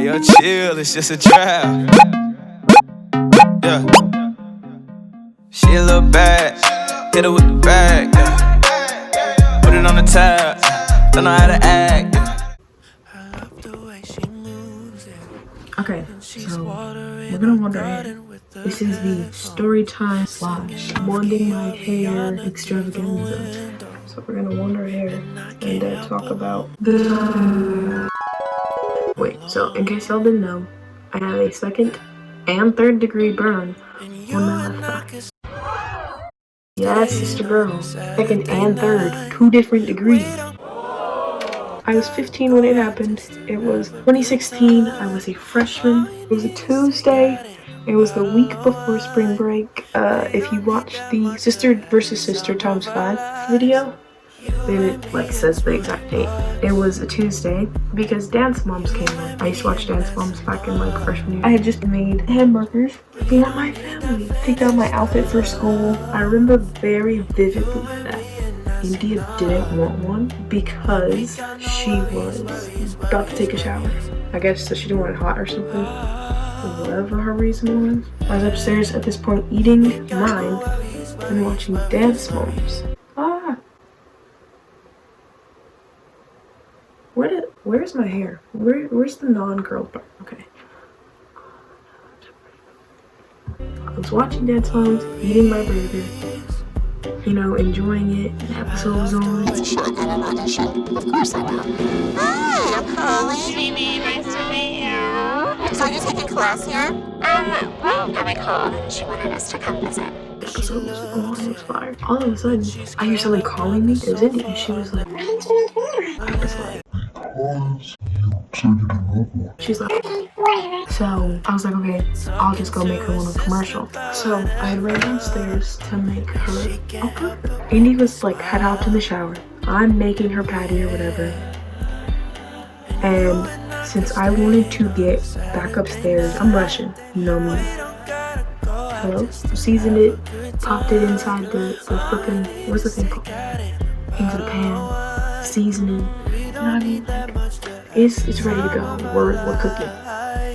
yo, chill, it's just a trap. Yeah. She a little bad, hit her with the bag, yeah. Put it on the tab, don't know how to act, yeah. Okay, so we're gonna wonder hair. This is the story time / wanding my hair extravaganza. So we're gonna wonder hair and talk about the. Wait, so in case y'all didn't know, I have a 2nd and 3rd degree burn on my left thigh. Yes, sister girl, 2nd and 3rd, 2 different degrees. I was 15 when it happened. It was 2016. I was a freshman. It was a Tuesday. It was the week before spring break. If you watch the Sister versus Sister ×5 video, it says the exact date. It was a Tuesday because Dance Moms came on. I used to watch Dance Moms back in freshman year. I had just made hamburgers for my family. Picked out my outfit for school. I remember very vividly that India didn't want one because she was about to take a shower. I guess so she didn't want it hot or something. Whatever her reason was. I was upstairs at this point eating mine and watching Dance Moms. Where's my hair? Where's the non-curled part? Okay. I was watching Dance Moms, eating my burger, enjoying it. The episode was on. Of course I will. Hi, I'm Holly. Mimi, nice to meet you. So you taking class here? Well, my call. She wanted us to come visit. The episode was on. It was fire. All of a sudden, I hear somebody calling me. It was Indy, and she was like, I was like, she's like, so I was like, okay, I'll just go make her one a commercial. So I had ran downstairs to make her a burger. Indy was had hopped in the shower. I'm making her patty or whatever. And since I wanted to get back upstairs, I'm rushing, you know me. Hello? Seasoned it, popped it inside the flipping, what's the thing called? Into the pan, seasoning. You know what I mean? It's ready to go. We're cooking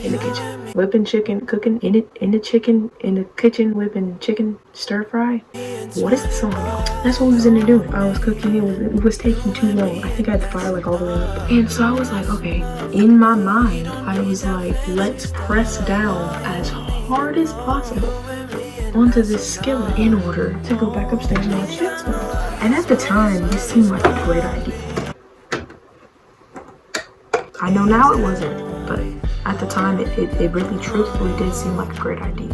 in the kitchen. Whipping chicken, cooking in the kitchen, whipping chicken stir fry. What is the song, y'all? That's what we was in there doing. I was cooking. It was taking too long. I think I had the fire all the way up. And so I was like, okay. In my mind, I was like, let's press down as hard as possible onto this skillet in order to go back upstairs and watch Dance Moms. And at the time, this seemed like a great idea. I know now it wasn't, but at the time it really truthfully did seem like a great idea.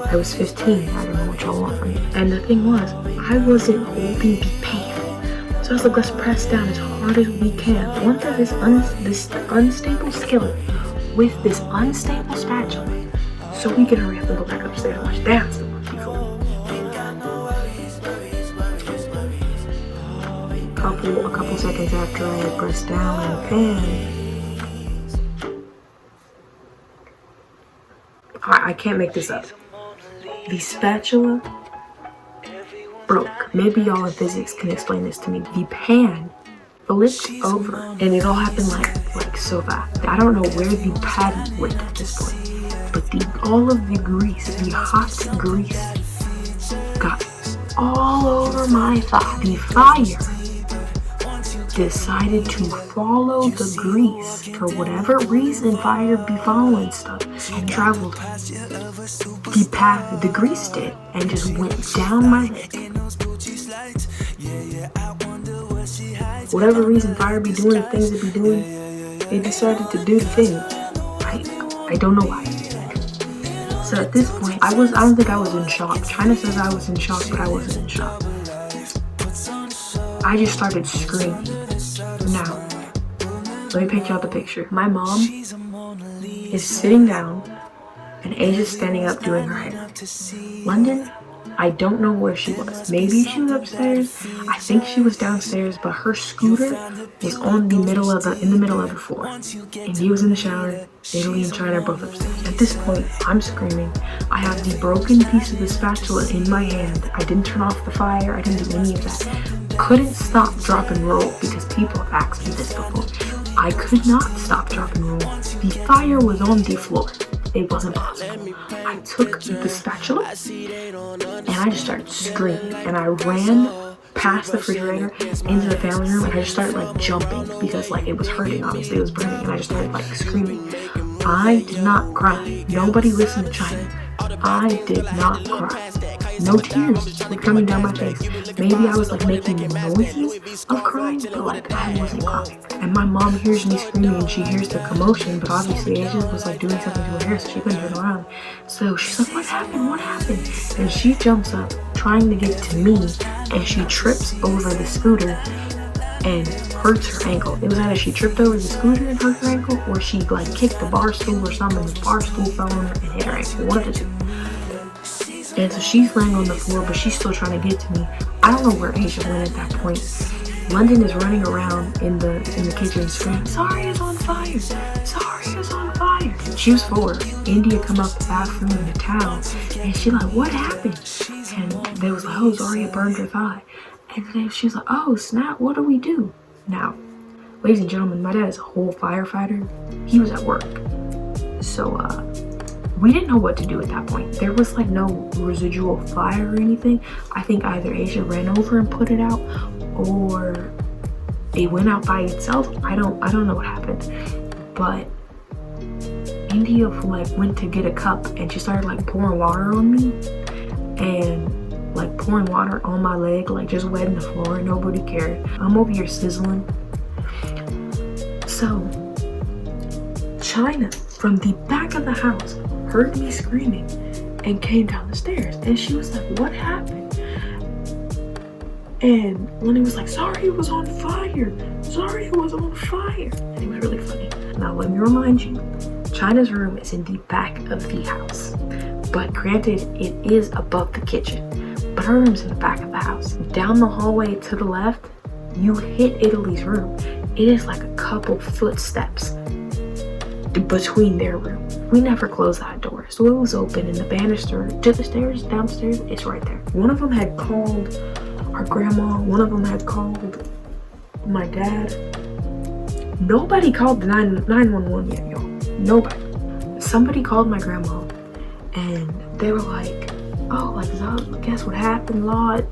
I was 15, I don't know what y'all want from me. And the thing was, I wasn't holding the pan. So I was like, let's press down as hard as we can onto this unstable skillet with this unstable spatula so we can hurry up and go back upstairs and watch Dance Moms before. A couple seconds after I had pressed down on the pan, I can't make this up. The spatula broke. Maybe y'all in physics can explain this to me. The pan flipped over, and it all happened like so fast. I don't know where the patty went at this point, but all of the grease, the hot grease, got all over my thigh. The fire decided to follow the grease. For whatever reason, fire be following stuff, and traveled the path the grease did and just went down my neck. Whatever reason fire be doing the things it be doing, it decided to do the thing. I don't know why. So at this point, I don't think I was in shock. China says I was in shock, but I wasn't in shock. I just started screaming. Now, let me picture out the picture. My mom is sitting down and Asia's standing up doing her hair. London, I don't know where she was. Maybe she was upstairs. I think she was downstairs, but her scooter was in the middle of the floor. And he was in the shower. Italy and China are both upstairs. At this point, I'm screaming. I have the broken piece of the spatula in my hand. I didn't turn off the fire. I didn't do any of that. Couldn't stop, drop, and roll because people have asked me this before. I could not stop, drop, and roll. The fire was on the floor. It wasn't possible. I took the spatula and I just started screaming, and I ran past the refrigerator into the family room, and I just started like jumping because like it was hurting, obviously it was burning, and I just started like screaming. I did not cry. Nobody listened to China. I did not cry. No tears were coming down my face. Maybe I was like making noises of crying, but like I wasn't crying. And my mom hears me screaming and she hears the commotion, but obviously Asia was like doing something to her hair, so she couldn't turn around. So she's like, what happened? What happened? And she jumps up trying to get to me, and she trips over the scooter and hurts her ankle. It was either she tripped over the scooter and hurt her ankle, or she like kicked the bar stool or something, and the bar stool fell on her and hit her ankle. One of the two. And so she's laying on the floor, but she's still trying to get to me. I don't know where Asia went at that point. London is running around in the kitchen screaming, "Sorry, it's on fire! Sorry, it's on fire!" She was 4. India come out the bathroom in a towel, and she like, "What happened?" And they was like, "Oh, Zaria burned her thigh." And then she was like, "Oh snap! What do we do?" Now, ladies and gentlemen, my dad is a whole firefighter. He was at work, so we didn't know what to do at that point. There was like no residual fire or anything. I think either Asia ran over and put it out, or it went out by itself. I don't know what happened. But India like went to get a cup, and she started like pouring water on me, and like pouring water on my leg, like just wetting the floor. Nobody cared. I'm over here sizzling. So China from the back of the house heard me screaming and came down the stairs, and she was like, "What happened?" And Lenny was like, "Sorry, it was on fire. Sorry, it was on fire." And it was really funny. Now let me remind you, China's room is in the back of the house, but granted it is above the kitchen, but her room's in the back of the house. Down the hallway to the left, you hit Italy's room. It is like a couple footsteps between their room. We never closed that door, so it was open, and the banister to the stairs, downstairs, it's right there. One of them had called our grandma, one of them had called my dad. Nobody called the 911 yet, y'all. Nobody. Somebody called my grandma, and they were like, "Oh, like, guess what happened, Lord?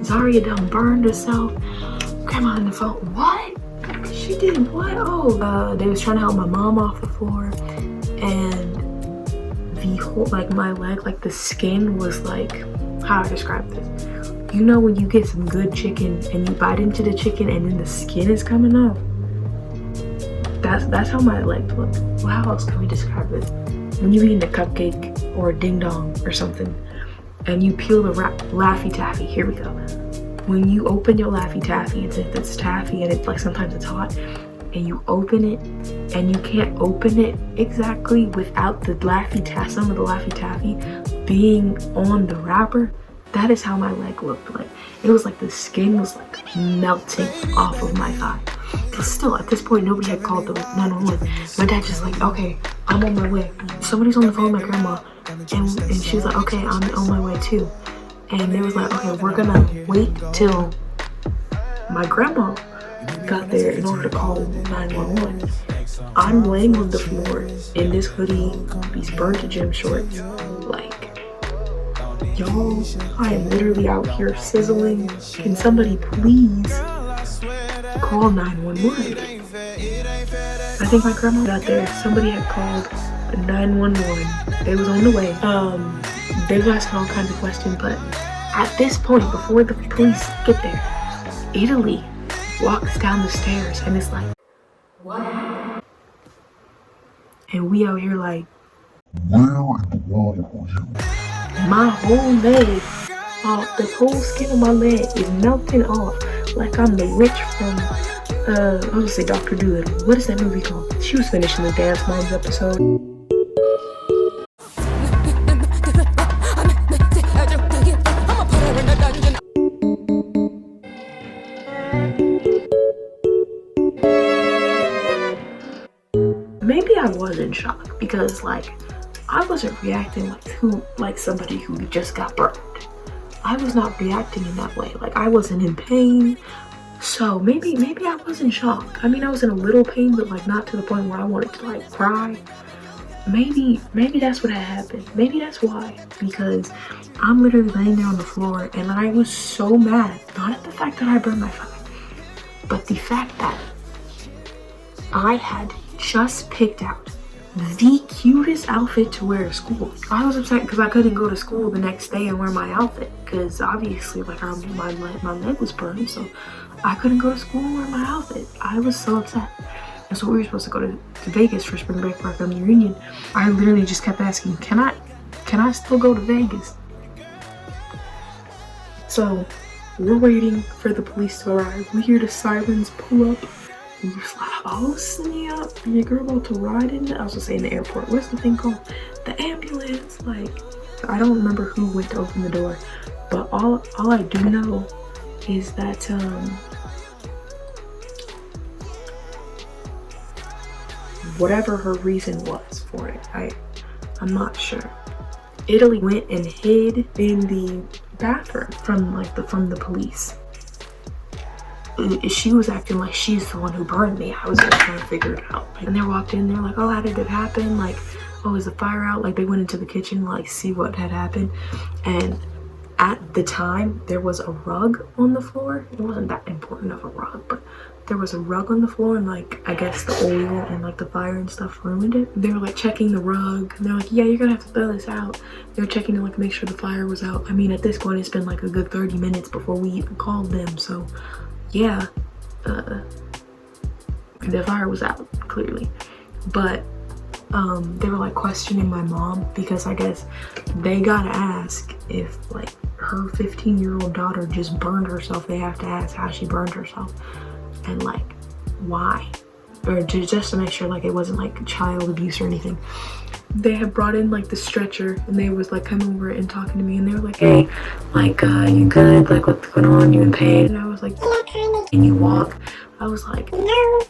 Zaria done burned herself." Grandma on the phone, "What? She did what?" "Oh, they was trying to help my mom off the floor, and the whole, like, my leg, like, the skin was like, how do I describe this? You know when you get some good chicken and you bite into the chicken and then the skin is coming off? That's how my legs look. Well, how else can we describe this? When you eat a cupcake or a ding dong or something, and you peel the Laffy Taffy, here we go. When you open your Laffy Taffy, it's taffy, and it's like sometimes it's hot, and you open it, and you can't open it exactly without the some of the Laffy Taffy being on the wrapper. That is how my leg looked like. It was like the skin was like melting off of my thigh. But still, at this point, nobody had called the 911. My dad just like, "Okay, I'm on my way." Somebody's on the phone with my grandma, and she was like, "Okay, I'm on my way too." And they was like, "Okay, we're gonna wait till my grandma got there in order to call 911. I'm laying on the floor in this hoodie, these burnt to gym shorts, like, y'all, I am literally out here sizzling. Can somebody please call 911? I think my grandma got there. Somebody had called 911. They was on the way. They were asking all kinds of questions, but at this point, before the police get there, Italy walks down the stairs and it's like, "What happened?" And we out here like, "Where in the world are you?" My whole leg, the whole skin of my leg is melting off like I'm the witch from, I was gonna say Dr. Doolittle. What is that movie called? She was finishing the Dance Moms episode. Maybe I was in shock because like I wasn't reacting like somebody who just got burned. I was not reacting in that way. Like I wasn't in pain So maybe I was in shock. I mean, I was in a little pain, but like not to the point where I wanted to like cry. Maybe that's what had happened. Maybe that's why. Because I'm literally laying there on the floor and I was so mad. Not at the fact that I burned my phone, but the fact that I had just picked out the cutest outfit to wear to school. I was upset because I couldn't go to school the next day and wear my outfit because obviously like my leg was burned, so I couldn't go to school and wear my outfit. I was so upset. And so we were supposed to go to Vegas for spring break for our family reunion. I literally just kept asking, can I still go to Vegas? So we're waiting for the police to arrive. We hear the sirens pull up. And we're just like, oh snap, your girl about to ride in I was gonna say in the airport. What's the thing called? The ambulance. Like, I don't remember who went to open the door, but all I do know is that whatever her reason was for it, I'm not sure. Italy went and hid in the bathroom from the police. She was acting like she's the one who burned me. I was just trying to figure it out. And they walked in, they're like, oh, how did it happen? Like, oh, is the fire out? Like, they went into the kitchen, like, see what had happened. And at the time, there was a rug on the floor. It wasn't that important of a rug, but there was a rug on the floor, and like, I guess the oil and like the fire and stuff ruined it. They were like checking the rug, and they're like, yeah, you're gonna have to throw this out. They were checking to like make sure the fire was out. I mean, at this point, it's been like a good 30 minutes before we even called them, so yeah, the fire was out, clearly. But they were like questioning my mom because I guess they gotta ask if like her 15-year-old daughter just burned herself. They have to ask how she burned herself and like why, or just to make sure like it wasn't like child abuse or anything. They had brought in like the stretcher and they was like coming over and talking to me, and they were like, hey, like you good, like what's going on, you in pain? And I was like, can you walk? I was like, no,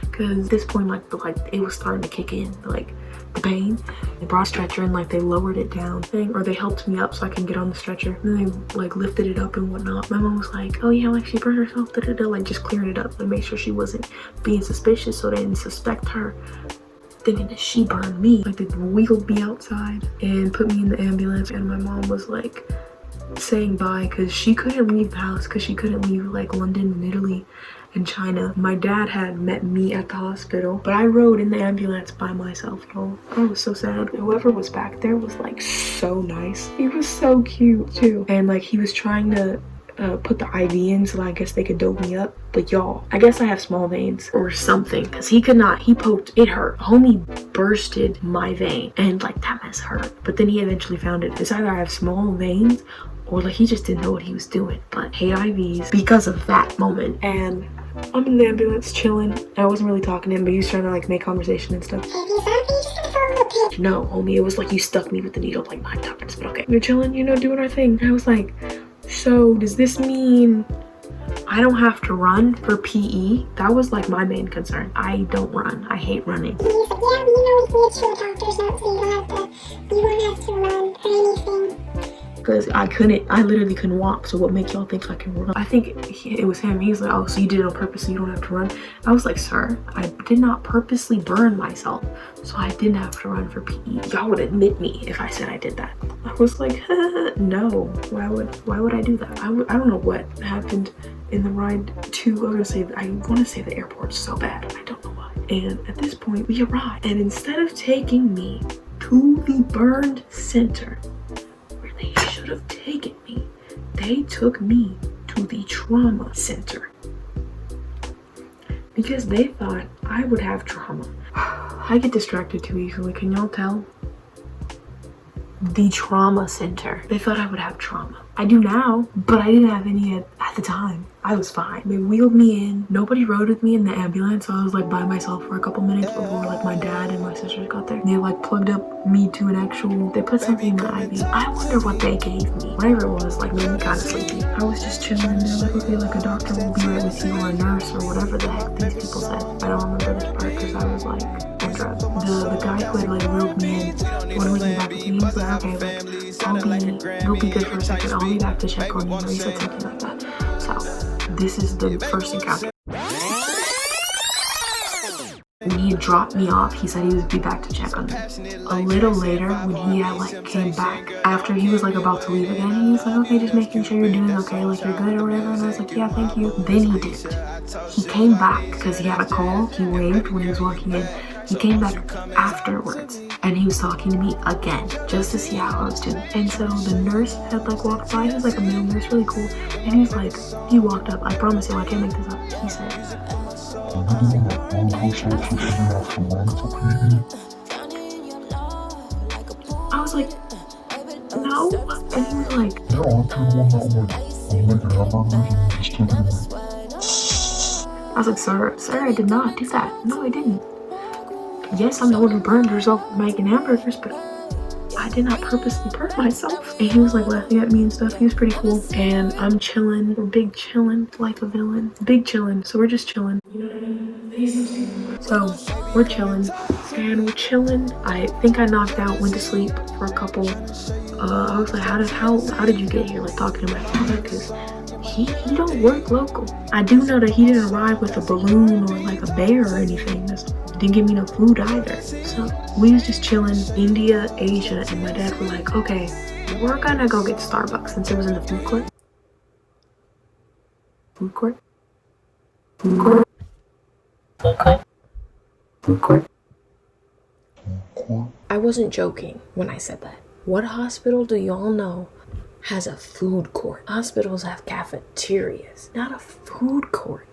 because at this point like it was starting to kick in, like the pain. They brought a stretcher and like they lowered it down or they helped me up so I can get on the stretcher, and then they like lifted it up and whatnot. My mom was like, oh yeah, like she burned herself, like just clearing it up, like make sure she wasn't being suspicious so they didn't suspect her thinking that she burned me. Like they wheeled me outside and put me in the ambulance, and my mom was like saying bye because she couldn't leave the house because she couldn't leave like London and Italy and China. My dad had met me at the hospital, but I rode in the ambulance by myself, y'all. I was so sad. Whoever was back there was like so nice. He was so cute too, and like he was trying to put the IV in so I guess they could dope me up. But y'all, I guess I have small veins or something, because he could not, he poked, it hurt. Homie bursted my vein and like that mess hurt. But then he eventually found it. It's either I have small veins or like he just didn't know what he was doing. But hate IVs because of that moment. And I'm in the ambulance chilling. I wasn't really talking to him, but he was trying to like make conversation and stuff. No, homie, it was like you stuck me with the needle like 9 times, but okay. We're chilling, you know, doing our thing. And I was like, so does this mean I don't have to run for PE? That was like my main concern. I don't run. I hate running. Yeah, you know, we can get you a doctor's note so you won't have to run or anything. Because I literally couldn't walk, so what makes y'all think I can run? I think it was him. He was like, oh, so you did it on purpose so you don't have to run? I was like, sir, I did not purposely burn myself, so I didn't have to run for PE. Y'all would admit me if I said I did that. I was like, no, why would I do that? I don't know what happened in the ride to, I want to say the airport so bad, I don't know why. And at this point, we arrived, and instead of taking me to the burned center, they should have taken me, they took me to the trauma center because they thought I would have trauma. I get distracted too easily, can y'all tell? The trauma center. They thought I would have trauma. I do now, but I didn't have any at the time. I was fine. They wheeled me in. Nobody rode with me in the ambulance, so I was like by myself for a couple minutes before like my dad and my sisters got there. They like plugged up me to an actual, they put something in the IV. I wonder what they gave me. Whatever it was, like made me kind of sleepy. I was just chilling and they're like, okay, like a doctor will be right with you or a nurse or whatever the heck these people said. I don't remember this part because I was like on drugs. The guy who had like wheeled me in, wanted me back with me, he was like, okay, like, you'll be good for a second. I'll be back to check on you. Or he said something like that. So this is the first encounter. When he had dropped me off, he said he would be back to check on me. A little later, when he had like came back, after he was like about to leave again, he was like, okay, just making sure you're doing okay, like you're good or whatever. And I was like, yeah, thank you. Then he didn't. He came back because he had a call. He waved when he was walking in. He came back afterwards and he was talking to me again just to see how I was doing. And so the nurse had like walked by. He was like a male nurse, really cool. And he was like, he walked up. I promise you, I can't make this up. He said, I was like, no. And he was like, yeah, aren't you the one that making hamburgers and just I was like, sir, I did not do that. No, I didn't. Yes, I'm the one who burned herself making hamburgers, but I did not purposely burn myself. And he was like laughing at me and stuff. He was pretty cool. And I'm chilling. We're big chilling like a villain. Big chilling. So we're just chilling. You know what I mean? So we're chilling. And we're chilling. I think I knocked out, went to sleep for a couple. I was like, how did you get here? Like talking to my father, because he don't work local. I do know that he didn't arrive with a balloon or like a bear or anything. Didn't give me no food either. So we was just chilling. India, Asia, and my dad were like, okay, we're gonna go get Starbucks since it was in the food court. Food court? Food court? Okay. Food court? I wasn't joking when I said that. What hospital do y'all know has a food court? Hospitals have cafeterias, not a food court.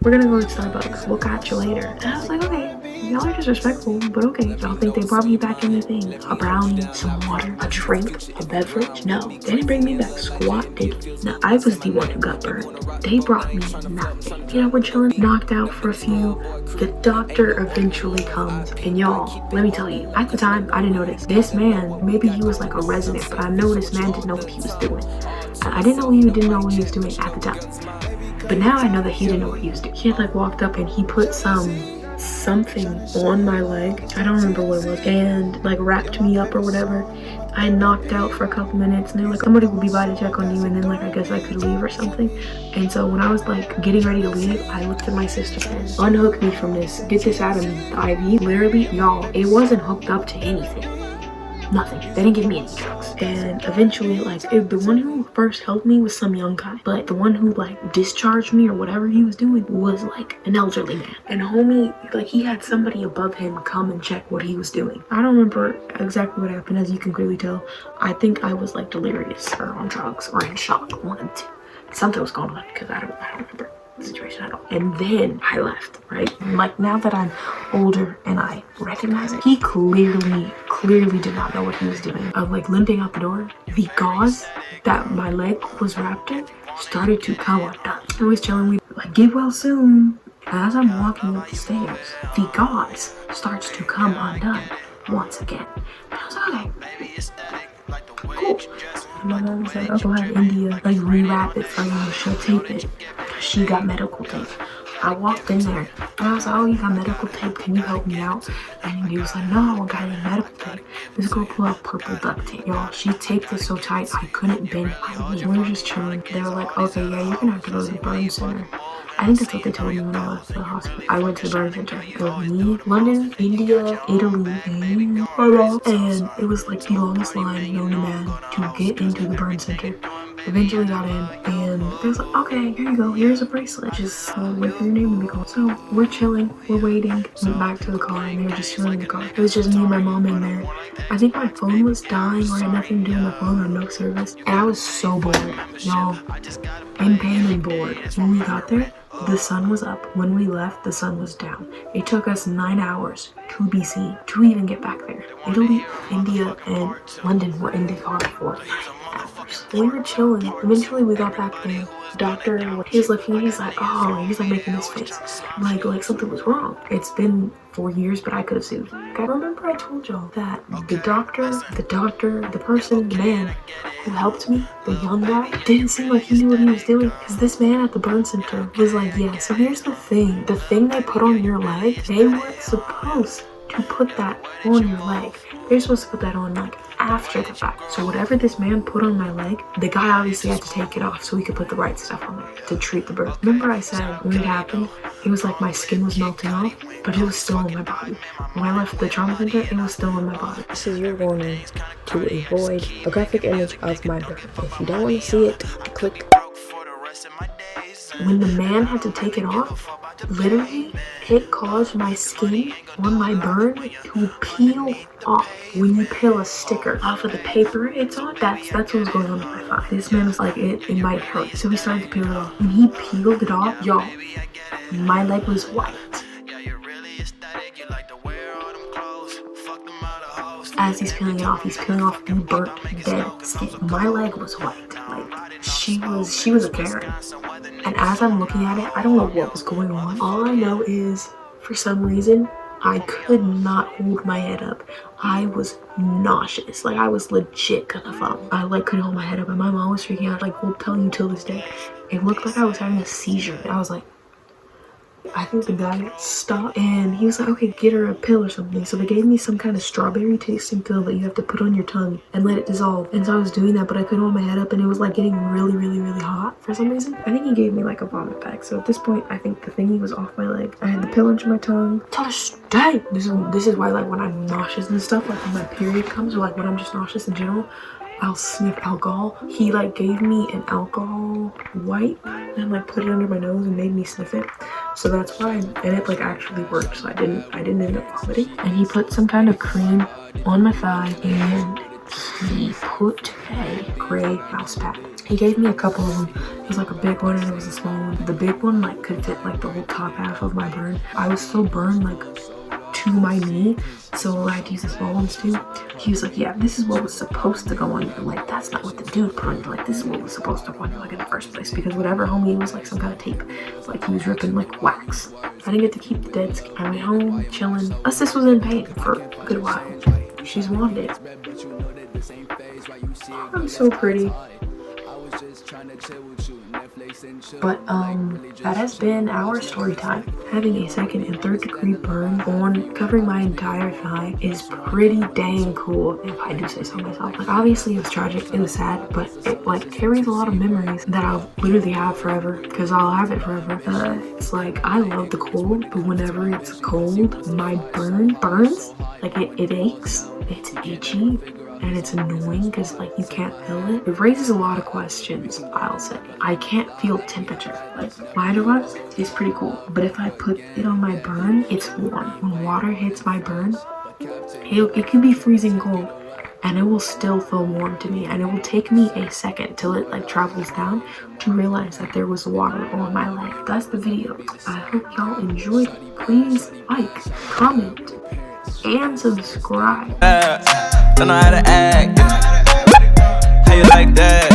We're gonna go to Starbucks. We'll catch you later. And I was like, okay, y'all are disrespectful, but okay. Y'all think they brought me back anything? A brownie, some water, a drink, a beverage? No, they didn't bring me back squat dick. No, I was the one who got burned. They brought me nothing. You know, we're chilling, knocked out for a few. The doctor eventually comes, and y'all, let me tell you, at the time, I didn't notice. This man, maybe he was like a resident, but I know this man didn't know what he was doing. I didn't know he didn't know what he was doing at the time. But now I know that he didn't know what he was doing. He had like walked up and he put something on my leg. I don't remember what it was. And like wrapped me up or whatever. I knocked out for a couple minutes and they're like, somebody will be by to check on you. And then like, I guess I could leave or something. And so when I was like getting ready to leave, I looked at my sister and unhooked me from this. Get this out of me. The IV, literally, y'all, it wasn't hooked up to anything. Nothing. They didn't give me any drugs. And eventually, like, the one who first helped me was some young guy. But the one who, like, discharged me or whatever he was doing was, like, an elderly man. And homie, like, he had somebody above him come and check what he was doing. I don't remember exactly what happened, as you can clearly tell. I think I was, like, delirious or on drugs or in shock. One of the two. Something was going on because I don't remember the situation at all. And then I left, right? Like, now that I'm older and I recognize it, he clearly did not know what he was doing. Of like limping out the door, the gauze that my leg was wrapped in started to come undone. I was telling me, like, get well soon. As I'm walking up the stairs, the gauze starts to come undone once again. And I was like, okay, cool. And my mom said, oh, go have India like rewrap it for you. She'll tape it. She got medical tape. I walked in there and I was like, oh, you got medical tape, can you help me out? And he was like, no, I got any medical tape. This girl pulled out purple duct tape. Y'all, she taped it so tight I couldn't bend my knee. We were just chilling. They were like, okay, yeah, you're gonna have to go to the burn center. I think that's what they told me when I left the hospital. I went to the burn center. It was me, London, India, Italy, and it was like the longest line known to man to get into the burn center. Eventually got in, and they was like, okay, here you go, here's a bracelet. Just wait for your name to be called. So we're chilling, we're waiting, went back to the car, and they were just chilling in the car. It was just me and my mom in there. I think my phone was dying, or I had nothing to do with my phone, or no service. And I was so bored, y'all, in pain and bored. When we got there, the sun was up. When we left, the sun was down. It took us 9 hours to BC to even get back there. Italy, India, and London were in the car for 9 hours. We were chilling. Eventually, we got back there. Doctor, he was looking, he's like, oh, he's like making this face. Like something was wrong. It's been 4 years, but I could have sued. I remember I told y'all that the doctor, the person, the man who helped me, the young guy, didn't seem like he knew what he was doing. Because this man at the burn center was like, yeah, so here's the thing. The thing they put on your leg, they weren't supposed to put that on your leg. They're supposed to put that on like after the fact. So whatever this man put on my leg, the guy obviously had to take it off so he could put the right stuff on there to treat the burn. Remember I said when it happened, it was like my skin was melting off, but it was still on my body. When I left the trauma center, it was still on my body. This is your warning to avoid a graphic image of my burn. If you don't want to see it, click. When the man had to take it off, literally, it caused my skin on my burn to peel off. When you peel a sticker off of the paper it's on, that's what was going on with my thigh. This man was like, it might hurt. So we started to peel it off. When he peeled it off, y'all, my leg was white. As he's peeling off the burnt, dead skin. My leg was white. Like, she was a Karen. And as I'm looking at it, I don't know what was going on. All I know is, for some reason, I could not hold my head up. I was nauseous. Like, I was legit gonna fall. I like couldn't hold my head up, and my mom was freaking out. Like, we'll tell you till this day. It looked like I was having a seizure. I was like, I think the guy stopped and he was like, okay, get her a pill or something. So they gave me some kind of strawberry tasting pill that you have to put on your tongue and let it dissolve. And so I was doing that, but I couldn't hold my head up and it was like getting really, really, really hot for some reason. I think he gave me like a vomit bag. So at this point, I think the thingy was off my leg. I had the pill under my tongue. Till this day. This is why, like, when I'm nauseous and stuff, like when my period comes or like when I'm just nauseous in general, I'll sniff alcohol. He like gave me an alcohol wipe and like put it under my nose and made me sniff it. So that's why, and it like actually worked. So I didn't end up vomiting. And he put some kind of cream on my thigh and he put a gray mouse pad. He gave me a couple of them. It was like a big one and it was a small one. The big one like could fit like the whole top half of my burn. I was still burned like to my knee, so I had to use the small ones too. He was like, yeah, this is what was supposed to go on you. Like, that's not what the dude put on you. Like, this is what was supposed to go on you, like, in the first place. Because whatever homie was like some kind of tape. Like, he was ripping like wax. I didn't get to keep the dead skin. I went home chilling. Us, this was in pain for a good while. She's wanted. I'm so pretty. But that has been our story time. Having a second and third degree burn on covering my entire thigh is pretty dang cool, if I do say so myself. Like, obviously it was tragic, it was sad, but it like carries a lot of memories that I'll literally have forever, because I'll have it forever. It's like, I love the cold, but whenever it's cold, my burn burns, like it aches, it's itchy, and it's annoying because like you can't feel it. It raises a lot of questions, I'll say. I can't feel temperature. Like, my underarms is pretty cool, but if I put it on my burn, it's warm. When water hits my burn, it can be freezing cold and it will still feel warm to me, and it will take me a second till it like travels down to realize that there was water on my leg. That's the video. I hope y'all enjoyed it. Please like, comment, and subscribe. Don't know how to act. How you like that?